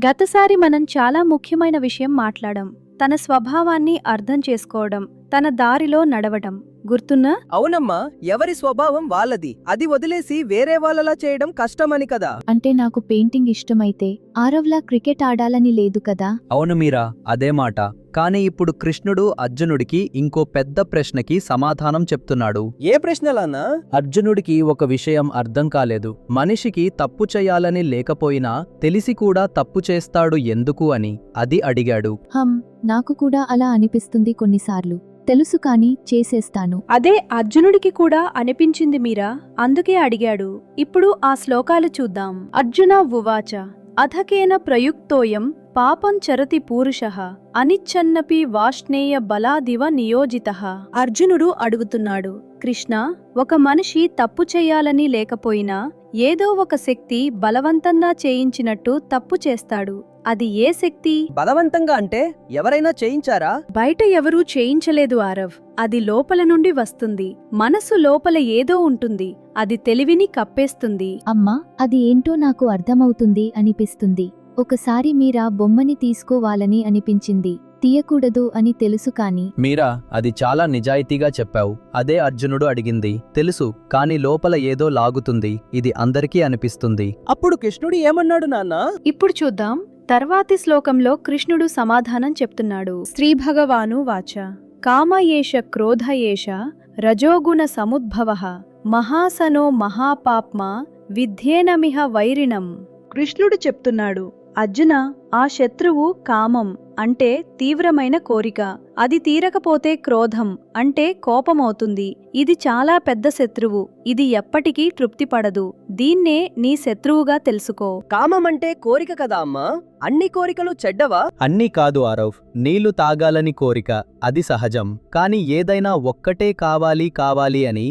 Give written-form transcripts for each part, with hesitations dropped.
గతసారి మనం చాలా ముఖ్యమైన విషయం మాట్లాడాం. తన స్వభావాన్ని అర్థం చేసుకోవడం, తన దారిలో నడవడం గుర్తున్నా? అవునమ్మా, ఎవరి స్వభావం వాళ్ళది. అది వదిలేసి వేరే వాళ్ళలా చేయడం కష్టమని కదా. అంటే నాకు పెయింటింగ్ ఇష్టమైతే ఆరవ్లా క్రికెట్ ఆడాలని లేదు కదా. అవును మీరా, అదే మాట. కాని ఇప్పుడు కృష్ణుడు అర్జునుడికి ఇంకో పెద్ద ప్రశ్నకి సమాధానం చెప్తున్నాడు. ఏ ప్రశ్నలానా? అర్జునుడికి ఒక విషయం అర్థం కాలేదు. మనిషికి తప్పు చేయాలని లేకపోయినా తెలిసి కూడా తప్పు చేస్తాడు ఎందుకు అని అది అడిగాడు. నాకు కూడా అలా అనిపిస్తుంది కొన్నిసార్లు. తెలుసు కాని చేసేస్తాను. అదే అర్జునుడికి కూడా అనిపించింది మీరా, అందుకే అడిగాడు. ఇప్పుడు ఆ శ్లోకాలు చూద్దాం. అర్జున ఉవాచ అధకేన ప్రయుక్తోయం పాపం చరతి పూరుషః అనిచ్చన్నపి వాష్ణేయ బలాదివ నియోజితః. అర్జునుడు అడుగుతున్నాడు, కృష్ణ, ఒక మనిషి తప్పు చేయాలని లేకపోయినా ఏదో ఒక శక్తి బలవంతంగా చేయించినట్టు తప్పు చేస్తాడు. అది ఏ శక్తి? బలవంతంగా అంటే ఎవరైనా చేయించారా? బయట ఎవరూ చేయించలేదు ఆరవ్. అది లోపల నుండి వస్తుంది. మనసు లోపల ఏదో ఉంటుంది, అది తెలివిని కప్పేస్తుంది. అమ్మా, అది ఏంటో నాకు అర్థమవుతుంది అనిపిస్తుంది. ఒకసారి మీరా బొమ్మని తీసుకోవాలని అనిపించింది, తీయకూడదు అని తెలుసు కాని. మీరా, అది చాలా నిజాయితీగా చెప్పావు. అదే అర్జునుడు అడిగింది. తెలుసు, కాని లోపల ఏదో లాగుతుంది. ఇది అందరికీ అనిపిస్తుంది. అప్పుడు కృష్ణుడు ఏమన్నాడు నాన్నా? ఇప్పుడు చూద్దాం. తర్వాతి శ్లోకంలో కృష్ణుడు సమాధానం చెప్తున్నాడు. శ్రీభగవాను వాచ కామ ఏష క్రోధ ఏష రజోగుణ సముద్భవః మహాసనో మహాపాప్మా విద్యేనమిహ వైరిణం. కృష్ణుడు చెప్తున్నాడు, అర్జున, ఆ శత్రువు కామం అంటే తీవ్రమైన కోరిక. అది తీరకపోతే క్రోధం అంటే కోపమవుతుంది. ఇది చాలా పెద్ద శత్రువు. ఇది ఎప్పటికీ తృప్తిపడదు. దీన్నే నీ శత్రువుగా తెలుసుకో. కామం అంటే కోరిక కదా అమ్మా? అన్ని కోరికలు చెడ్డవా? అన్నీ కాదు ఆరవ్. నీళ్లు తాగాలని కోరిక, అది సహజం. కాని ఏదైనా ఒక్కటే కావాలి అని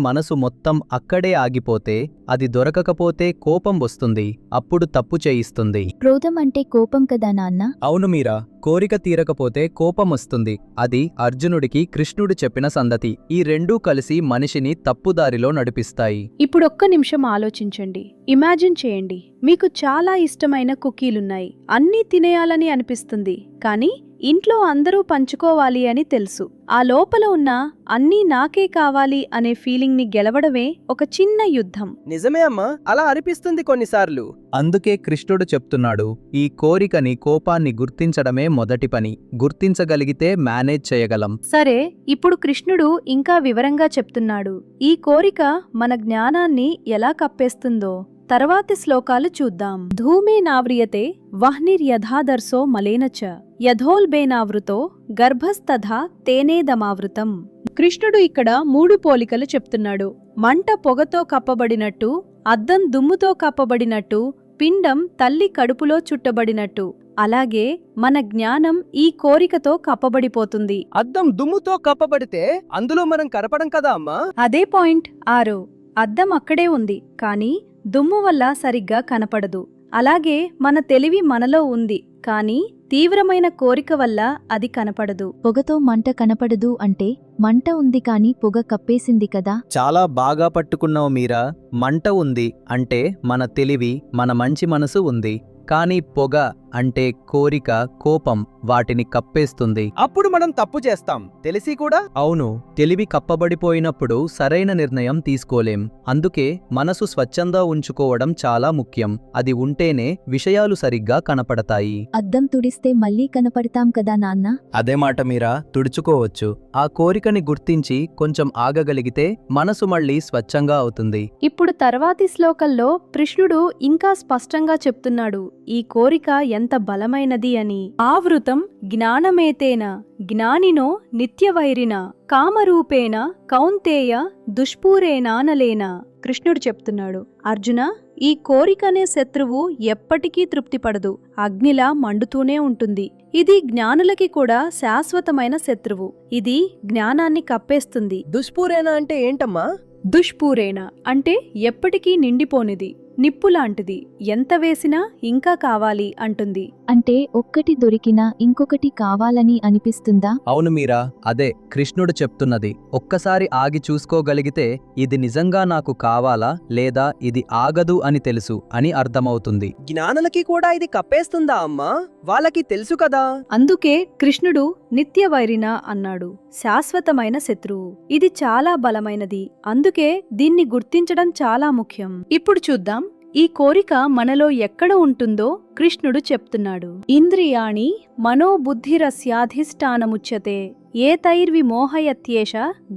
మనసు మొత్తం అక్కడే ఆగిపోతే, అది దొరకకపోతే కోపం వస్తుంది. అప్పుడు తప్పు చేయిస్తుంది. క్రోధం అంటే కోపం కదా నాన్న? అవును మీరా, కోరిక తీరకపోతే కోపం వస్తుంది. అది అర్జునుడికి కృష్ణుడు చెప్పిన సంగతి. ఈ రెండూ కలిసి మనిషిని తప్పుదారిలో నడిపిస్తాయి. ఇప్పుడొక్క నిమిషం ఆలోచించండి. ఇమాజిన్ చేయండి, మీకు చాలా ఇష్టమైన కుకీలున్నాయి. అన్నీ తినేయాలని అనిపిస్తుంది, కానీ ఇంట్లో అందరూ పంచుకోవాలి అని తెలుసు. ఆ లోపల ఉన్న అన్నీ నాకే కావాలి అనే ఫీలింగ్ ని గెలవడమే ఒక చిన్న యుద్ధం. నిజమే అమ్మా, అలా అనిపిస్తుంది కొన్నిసార్లు. అందుకే కృష్ణుడు చెప్తున్నాడు, ఈ కోరికని, కోపాన్ని గుర్తించడమే మొదటి పని. గుర్తించగలిగితే మేనేజ్ చేయగలం. సరే, ఇప్పుడు కృష్ణుడు ఇంకా వివరంగా చెప్తున్నాడు, ఈ కోరిక మన జ్ఞానాన్ని ఎలా కప్పేస్తుందో. తర్వాతి శ్లోకాలు చూద్దాం. ధూమే నావ్రియతే వహ్నిర్యథాదర్శో మలేనచ యథోల్బేనావృతో గర్భస్తథా తేనేదమావృతం. కృష్ణుడు ఇక్కడ 3 పోలికలు చెప్తున్నాడు. మంట పొగతో కప్పబడినట్టు, అద్దం దుమ్ముతో కప్పబడినట్టు, పిండం తల్లి కడుపులో చుట్టబడినట్టు. అలాగే మన జ్ఞానం ఈ కోరికతో కప్పబడిపోతుంది. అద్దం దుమ్ముతో కప్పబడితే అందులో మనం కనపడం కదా అమ్మా? అదే పాయింట్ 6. అద్దం అక్కడే ఉంది, కానీ దుమ్ము వల్ల సరిగ్గా కనపడదు. అలాగే మన తెలివి మనలో ఉంది, కానీ తీవ్రమైన కోరిక వల్ల అది కనపడదు. పొగతో మంట కనపడదు అంటే మంట ఉంది కాని పొగ కప్పేసింది కదా. చాలా బాగా పట్టుకున్నావు మీరా. మంట ఉంది అంటే మన తెలివి, మన మంచి మనసు ఉంది. కాని పొగ అంటే కోరిక, కోపం వాటిని కప్పేస్తుంది. అప్పుడు మనం తప్పు చేస్తాం తెలిసి కూడా. అవును, తెలివి కప్పబడిపోయినప్పుడు సరైన నిర్ణయం తీసుకోలేం. అందుకే మనసు స్వచ్ఛంగా ఉంచుకోవడం చాలా ముఖ్యం. అది ఉంటేనే విషయాలు సరిగ్గా కనపడతాయి. అద్దం తుడిస్తే మళ్ళీ కనపడతాం కదా నాన్న? అదే మాట మీరా, తుడుచుకోవచ్చు. ఆ కోరికని గుర్తించి కొంచెం ఆగగలిగితే మనసు మళ్ళీ స్వచ్ఛంగా అవుతుంది. ఇప్పుడు తర్వాతి శ్లోకంలో కృష్ణుడు ఇంకా స్పష్టంగా చెప్తున్నాడు, ఈ కోరిక ఎంత బలమైనది అని. ఆవృతం జ్ఞానమేతేన జ్ఞానినో నిత్యవైరిన కామరూపేణ కౌంతేయ దుష్పూరేనానలేన. కృష్ణుడు చెప్తున్నాడు, అర్జున, ఈ కోరికనే శత్రువు ఎప్పటికీ తృప్తిపడదు. అగ్నిలా మండుతూనే ఉంటుంది. ఇది జ్ఞానులకి కూడా శాశ్వతమైన శత్రువు. ఇది జ్ఞానాన్ని కప్పేస్తుంది. దుష్పూరేణ అంటే ఏంటమ్మా? దుష్పూరేణ అంటే ఎప్పటికీ నిండిపోనిది. నిప్పులాంటిది, ఎంత వేసినా ఇంకా కావాలి అంటుంది. అంటే ఒక్కటి దొరికినా ఇంకొకటి కావాలని అనిపిస్తుందా? అవును మీరా, అదే కృష్ణుడు చెప్తున్నది. ఒక్కసారి ఆగి చూసుకోగలిగితే ఇది నిజంగా నాకు కావాలా లేదా ఇది ఆగదు అని తెలుసు అని అర్థమవుతుంది. జ్ఞానులకి కూడా ఇది కప్పేస్తుందా అమ్మా? వాళ్ళకి తెలుసు కదా. అందుకే కృష్ణుడు నిత్యవైరిన అన్నాడు, శాశ్వతమైన శత్రువు. ఇది చాలా బలమైనది, అందుకే దీన్ని గుర్తించడం చాలా ముఖ్యం. ఇప్పుడు చూద్దాం ఈ కోరిక మనలో ఎక్కడ ఉంటుందో కృష్ణుడు చెప్తున్నాడు. ఇంద్రియాణి మనోబుద్ధిరస్యాధిష్టానముచ్యతే ఏతైర్విమోహయత్యేష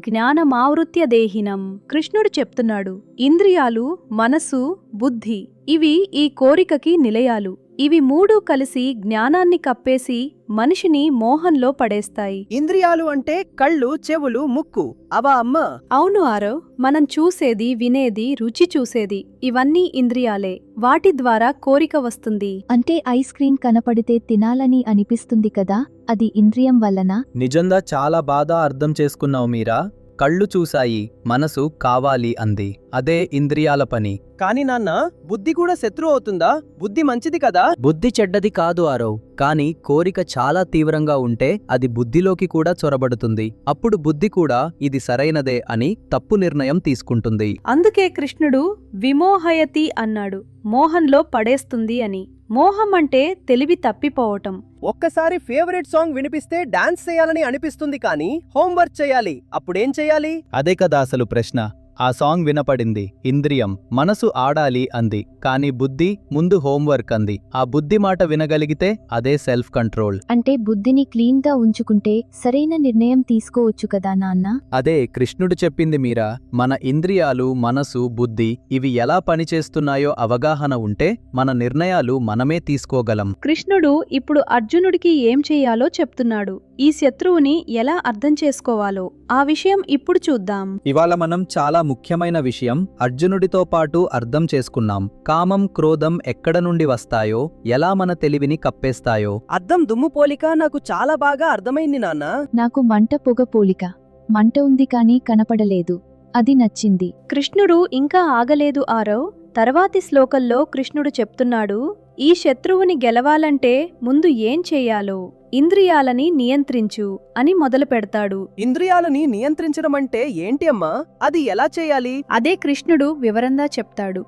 జ్ఞానమావృత్య దేహినం. కృష్ణుడు చెప్తున్నాడు, ఇంద్రియాలు, మనసు, బుద్ధి ఇవి ఈ కోరికకి నిలయాలు. ఇవి మూడు కలిసి జ్ఞానాన్ని కప్పేసి మనిషిని మోహంలో పడేస్తాయి. ఇంద్రియాలు అంటే కళ్ళు, చెవులు, ముక్కు అవా అమ్మా? అవును ఆరవ్, మనం చూసేది, వినేది, రుచి చూసేది ఇవన్నీ ఇంద్రియాలే. వాటి ద్వారా కోరిక వస్తుంది. అంటే ఐస్ క్రీం కనపడితే తినాలని అనిపిస్తుంది కదా, అది ఇంద్రియం వల్లనా? నిజంగా చాలా బాగా అర్థం చేసుకున్నావు మీరా. కళ్ళు చూశాయి, మనసు కావాలి అంది, అదే ఇంద్రియాల పని. కాని నాన్న, బుద్ధి కూడా శత్రువు అవుతుందా? బుద్ధి మంచిది కదా. బుద్ధి చెడ్డది కాదు ఆరవ్, కానీ కోరిక చాలా తీవ్రంగా ఉంటే అది బుద్ధిలోకి కూడా చొరబడుతుంది. అప్పుడు బుద్ధి కూడా ఇది సరైనదే అని తప్పు నిర్ణయం తీసుకుంటుంది. అందుకే కృష్ణుడు విమోహయతి అన్నాడు, మోహంలో పడేస్తుంది అని. మోహం అంటే తెలివి తప్పిపోవటం. ఒక్కసారి ఫేవరెట్ సాంగ్ వినిపిస్తే డాన్స్ చేయాలని అనిపిస్తుంది, కానీ హోంవర్క్ చేయాలి. అప్పుడేం చేయాలి? అదే కదా అసలు ప్రశ్న. ఆ సాంగ్ వినపడింది, ఇంద్రియం మనసు ఆడాలి అంది, కానీ బుద్ధి ముందు హోంవర్క్ అంది. ఆ బుద్ధి మాట వినగలిగితే అదే సెల్ఫ్ కంట్రోల్. అంటే బుద్ధిని క్లీన్గా ఉంచుకుంటే సరైన నిర్ణయం తీసుకోవచ్చు కదా నాన్న? అదే కృష్ణుడు చెప్పింది మీరా. మన ఇంద్రియాలు, మనసు, బుద్ధి ఇవి ఎలా పనిచేస్తున్నాయో అవగాహన ఉంటే మన నిర్ణయాలు మనమే తీసుకోగలం. కృష్ణుడు ఇప్పుడు అర్జునుడికి ఏం చెయ్యాలో చెప్తున్నాడు. ఈ శత్రువుని ఎలా అర్థం చేసుకోవాలో ఆ విషయం ఇప్పుడు చూద్దాం. ఇవాళ మనం చాలా ముఖ్యమైన విషయం అర్జునుడితో పాటు అర్థం చేసుకున్నాం. కామం, క్రోధం ఎక్కడ నుండి వస్తాయో, ఎలా మన తెలివిని కప్పేస్తాయో. అద్దం దుమ్ము పోలిక నాకు చాలా బాగా అర్థమైంది నాన్న. నాకు మంట పొగ పోలిక. మంట ఉంది కానీ కనపడలేదు, అది నచ్చింది. కృష్ణుడు ఇంకా ఆగలేదు ఆరవ్. తర్వాతి శ్లోకంలో కృష్ణుడు చెప్తున్నాడు, ఈ శత్రువుని గెలవాలంటే ముందు ఏం చెయ్యాలో, ఇంద్రియాలని నియంత్రించు అని మొదలు పెడతాడు. ఇంద్రియాలని నియంత్రించడం అంటే ఏంటి అమ్మా? అది ఎలా చేయాలి? అదే కృష్ణుడు వివరంగా చెప్తాడు.